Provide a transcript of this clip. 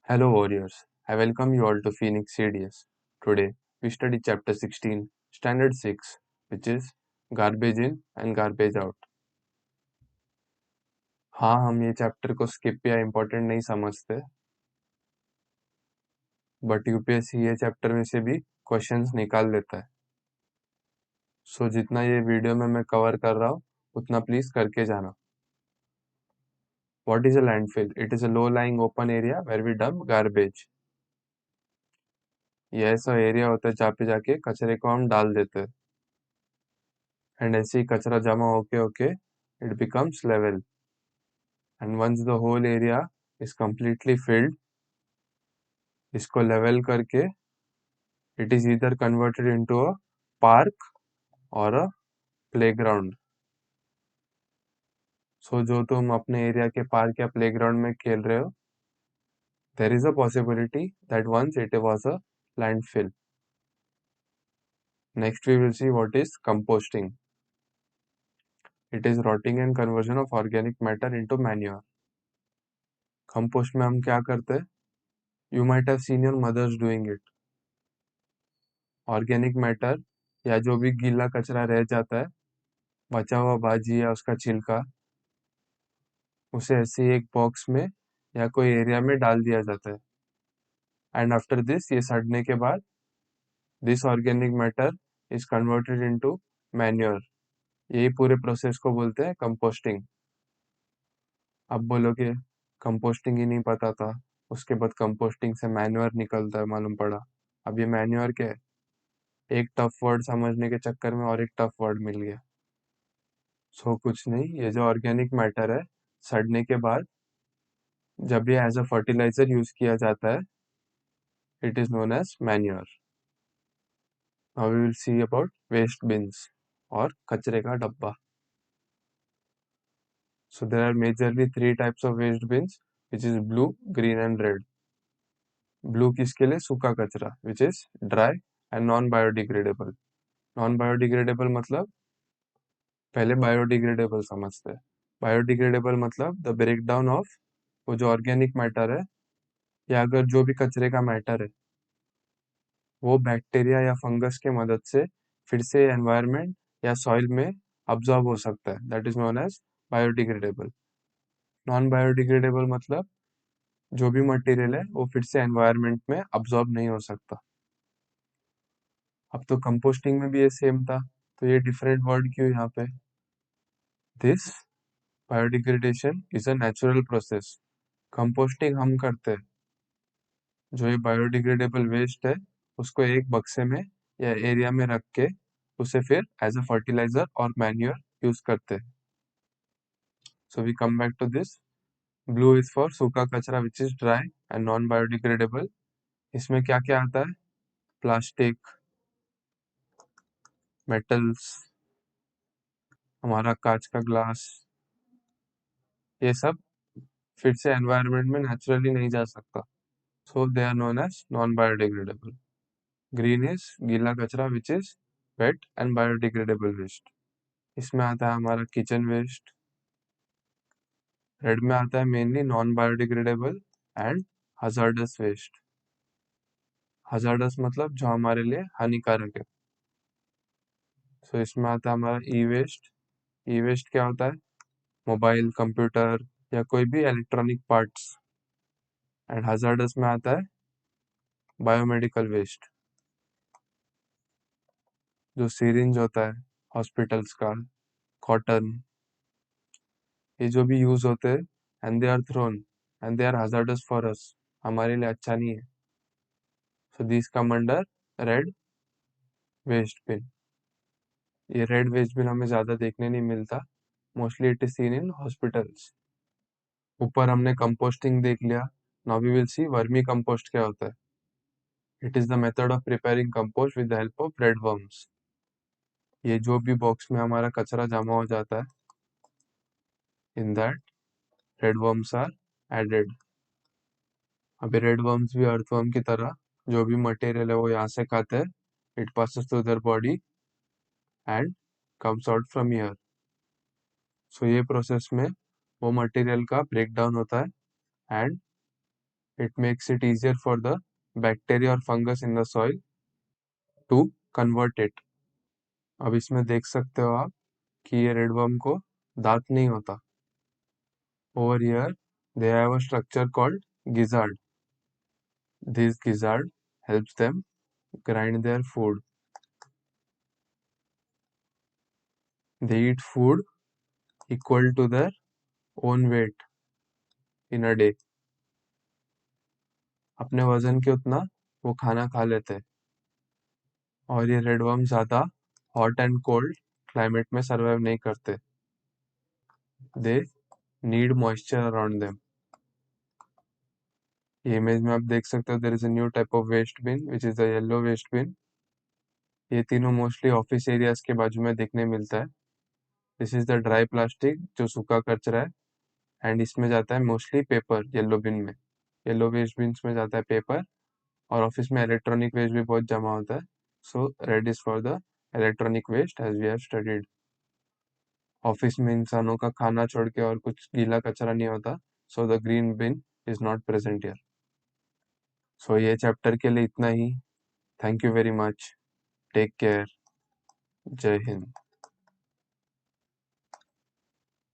Hello warriors, I welcome you all to Phoenix CDS. Today we study chapter 16, standard 6, which is garbage in and garbage out. हाँ, हम ये chapter को skip या important नहीं समझते, but UPSC ये chapter में से भी क्वेश्चंस निकाल लेता है. सो जितना ये वीडियो में मैं कवर कर रहा हूँ उतना प्लीज करके जाना. What is a landfill? It is a low-lying open area where we dump garbage. ये ऐसा एरिया होता है जहाँ पे जाके कचरे को हम डाल देते हैं. एंड ऐसे ही कचरा जमा होके होके it becomes level. And once the whole area is completely filled, इसको level करके it is either converted into a park or a playground. So जो तुम अपने एरिया के पार्क या प्लेग्राउंड में खेल रहे हो, there is a possibility that once it was a landfill. Next we will see what is composting. It is rotting and conversion of organic matter into manure. Compost में हम क्या करते हैं? You might have seen your mothers doing it. Organic matter या जो भी गीला कचरा रह जाता है, बचा हुआ भाजी या उसका छिलका, उसे ऐसे ही एक बॉक्स में या कोई एरिया में डाल दिया जाता है. एंड आफ्टर दिस ये सड़ने के बाद this organic matter is converted into manure. यही पूरे प्रोसेस को बोलते हैं कंपोस्टिंग. अब बोलोगे कंपोस्टिंग ही नहीं पता था, उसके बाद कंपोस्टिंग से मैन्योर निकलता है मालूम पड़ा. अब ये मैन्योर क्या है? एक टफ वर्ड समझने के चक्कर में और एक टफ वर्ड मिल गया. सो कुछ नहीं, ये जो ऑर्गेनिक मैटर है सड़ने के बाद जब ये एज अ फर्टिलाइजर यूज किया जाता है, it is known as manure. Now we will see about waste bins और कचरे का डब्बा. So there are majorly three types of waste bins, which is blue, green and red. Blue किसके लिए? सूखा कचरा, which is dry and non-biodegradable. Non-biodegradable मतलब पहले biodegradable समझते हैं. Biodegradable मतलब the breakdown of वो जो ऑर्गेनिक मैटर है या अगर जो भी कचरे का मैटर है वो बैक्टीरिया या फंगस के मदद से फिर से एनवायरनमेंट या सॉइल में अब्जॉर्ब हो सकता है. That is known as biodegradable. Non biodegradable मतलब जो भी मटेरियल है वो फिर से एनवायरनमेंट में अब्जॉर्ब नहीं हो सकता. अब तो कंपोस्टिंग में भी ये सेम था, तो ये डिफरेंट वर्ड क्यों यहाँ पे? This biodegradation is a natural process. Composting हम करते हैं. जो ये बायोडिग्रेडेबल वेस्ट है उसको एक बक्से में या एरिया में रख के उसे फिर एज अ फर्टिलाइजर और मैन्योर यूज करते हैं. So we come back to this. Blue is for सूखा कचरा which is dry and non biodegradable. इसमें क्या क्या आता है? प्लास्टिक, मेटल्स, हमारा कांच का ग्लास, ये सब फिर से एनवायरनमेंट में नेचुरली नहीं जा सकता. So they are known as non biodegradable. Green is गीला कचरा which is wet and biodegradable waste. इसमें आता है हमारा किचन वेस्ट. रेड में आता है mainly non biodegradable and hazardous waste. Hazardous मतलब जो हमारे लिए हानिकारक है. सो इसमें आता है हमारा ई वेस्ट. ई वेस्ट क्या होता है? मोबाइल, कंप्यूटर या कोई भी इलेक्ट्रॉनिक पार्ट्स. एंड हजार्डस में आता है बायोमेडिकल वेस्ट. जो सिरिंज होता है हॉस्पिटल्स का, कॉटन, ये जो भी यूज होते हैं and they are thrown and they are hazardous for us, हमारे लिए अच्छा नहीं है. So this come under red waste bin. ये रेड वेस्ट बिन हमें ज्यादा देखने नहीं मिलता. Mostly it is seen in hospitals. ऊपर हमने कंपोस्टिंग देख लिया. Now we will see vermicompost क्या होता है. It is the method of preparing compost with the help of red worms. ये जो भी बॉक्स में हमारा कचरा जमा हो जाता है, in that red worms are added. अभी रेड वर्म्स भी अर्थवर्म की तरह जो भी मटेरियल है वो यहाँ से खाते हैं. It passes through their body and comes out from here. So ये प्रोसेस में वो मटेरियल का ब्रेक डाउन होता है and It makes it easier for the bacteria or fungus in the soil to convert it. अब इसमें देख सकते हो आप कि ये रेडवर्म को दांत नहीं होता. Over here, they have a structure called gizzard. This gizzard helps them grind their food. They eat food equal to their own weight in a day. अपने वजन के उतना वो खाना खा लेते हैं. और ये रेडवर्म ज़्यादा हॉट एंड कोल्ड क्लाइमेट में सर्वाइव नहीं करते. They need moisture around them. ये इमेज में आप देख सकते हो there is a new type of waste bin which is the yellow waste bin. ये तीनों मोस्टली ऑफिस एरियाज के बाजू में देखने मिलता है. This is the dry plastic जो सूखा कचरा है. एंड इसमें जाता है मोस्टली पेपर. येलो बिन में, येलो वेस्ट बिन्स में जाता है पेपर. और ऑफिस में इलेक्ट्रॉनिक वेस्ट भी बहुत जमा होता है. So red is for the electronic waste as we have studied. Office में इंसानों का खाना छोड़ के और कुछ गीला कचरा नहीं होता. So the green bin is not present here. So ये चैप्टर के लिए इतना ही. Thank you very much. Take care. जय हिंद.